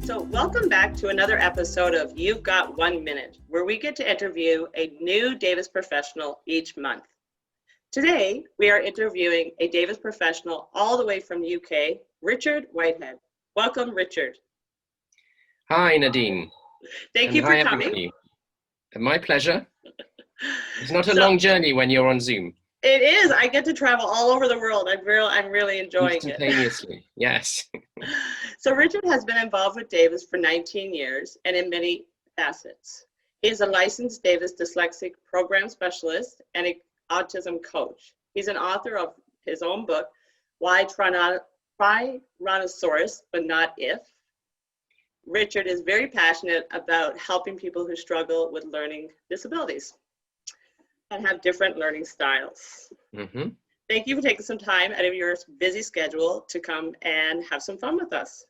So welcome back to another episode of You've Got 1 Minute, where we get to interview a new Davis professional each month. Today, we are interviewing a Davis professional all the way from the UK, Richard Whitehead. Welcome, Richard. Hi, Nadine. Thank you for hi, coming. Everybody. My pleasure. It's not a long journey when you're on Zoom. It is. I get to travel all over the world. I'm really enjoying it. Instantaneously, yes. So Richard has been involved with Davis for 19 years and in many facets. He is a licensed Davis dyslexic program specialist and an autism coach. He's an author of his own book, Why Tyrannosaurus, But Not If. Richard is very passionate about helping people who struggle with learning disabilities and have different learning styles. Mm-hmm. Thank you for taking some time out of your busy schedule to come and have some fun with us.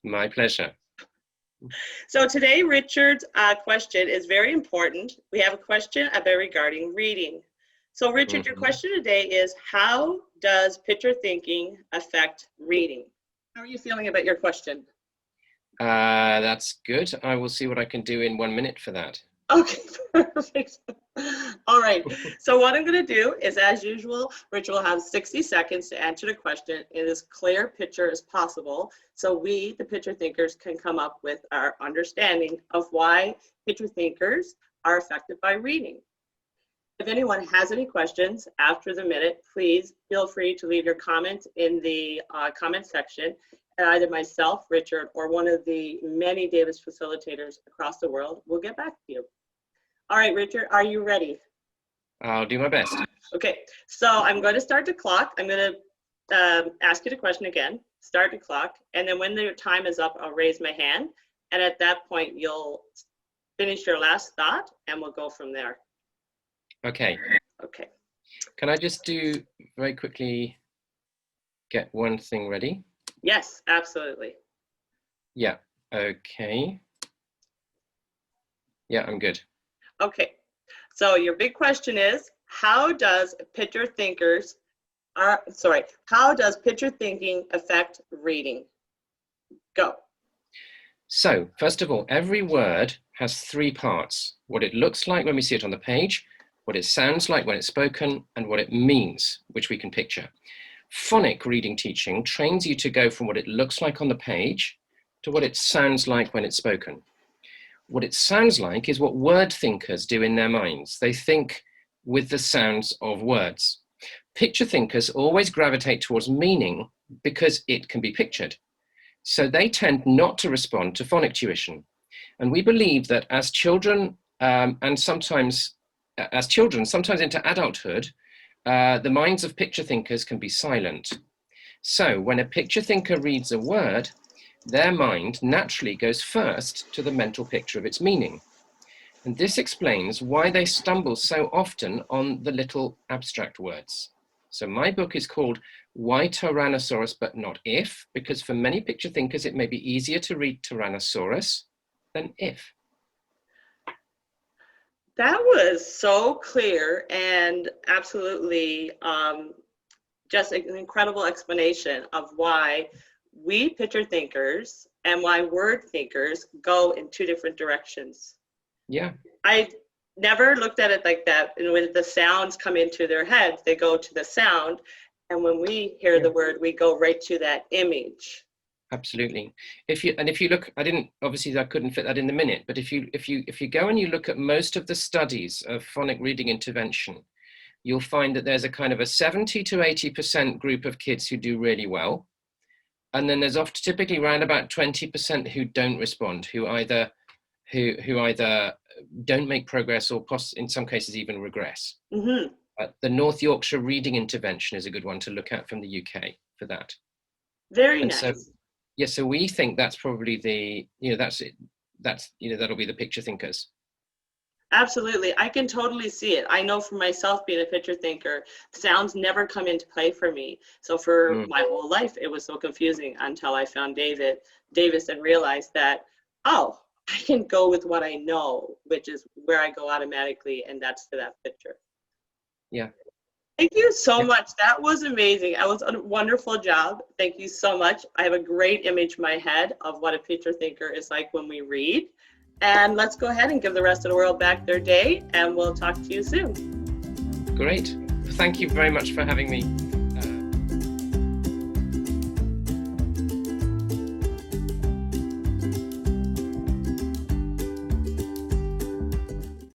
My pleasure. So today, Richard's question is very important. We have a question about regarding reading. So Richard, your question today is, how does picture thinking affect reading? How are you feeling about your question? That's good. I will see what I can do in 1 minute for that. Okay, perfect. All right, so what I'm going to do is, as usual, Richard will have 60 seconds to answer the question in as clear picture as possible, so we, the picture thinkers, can come up with our understanding of why picture thinkers are affected by reading. If anyone has any questions after the minute, please feel free to leave your comments in the comment section, and either myself, Richard, or one of the many Davis facilitators across the world will get back to you. All right, Richard, are you ready? I'll do my best. Okay, so I'm going to start the clock. I'm going to ask you the question again, start the clock, and then when the time is up, I'll raise my hand, and at that point, you'll finish your last thought, and we'll go from there. Okay. Okay. Can I just do very quickly get one thing ready? Yes, absolutely. Yeah, okay. Yeah, I'm good. Okay, so your big question is, how does picture thinking affect reading? Go. So, first of all, every word has 3 parts: what it looks like when we see it on the page, what it sounds like when it's spoken, and what it means, which we can picture. Phonic reading teaching trains you to go from what it looks like on the page to what it sounds like when it's spoken. What it sounds like is what word thinkers do in their minds. They think with the sounds of words. Picture thinkers always gravitate towards meaning because it can be pictured. So they tend not to respond to phonic tuition. And we believe that as children, sometimes into adulthood, the minds of picture thinkers can be silent. So when a picture thinker reads a word, their mind naturally goes first to the mental picture of its meaning. And this explains why they stumble so often on the little abstract words. So my book is called Why Tyrannosaurus But Not If, because for many picture thinkers, it may be easier to read Tyrannosaurus than if. That was so clear and absolutely just an incredible explanation of why we picture thinkers and why word thinkers go in 2 different directions. Yeah. I never looked at it like that. And when the sounds come into their heads, they go to the sound. And when we hear the word, we go right to that image. Absolutely. If you look, I couldn't fit that in the minute, but if you go and you look at most of the studies of phonic reading intervention, you'll find that there's a kind of a 70 to 80% group of kids who do really well. And then there's often typically around about 20% who don't respond, who either don't make progress or in some cases even regress. Mm-hmm. The North Yorkshire reading intervention is a good one to look at from the UK for that. Very nice. So we think that's probably that'll be the picture thinkers. Absolutely. I can totally see it. I know for myself, being a picture thinker, sounds never come into play for me. So for my whole life, it was so confusing until I found Davis and realized that, oh, I can go with what I know, which is where I go automatically, and that's to that picture. Yeah. Thank you so much. That was amazing. That was a wonderful job. Thank you so much. I have a great image in my head of what a picture thinker is like when we read. And let's go ahead and give the rest of the world back their day, and we'll talk to you soon. Great. Thank you very much for having me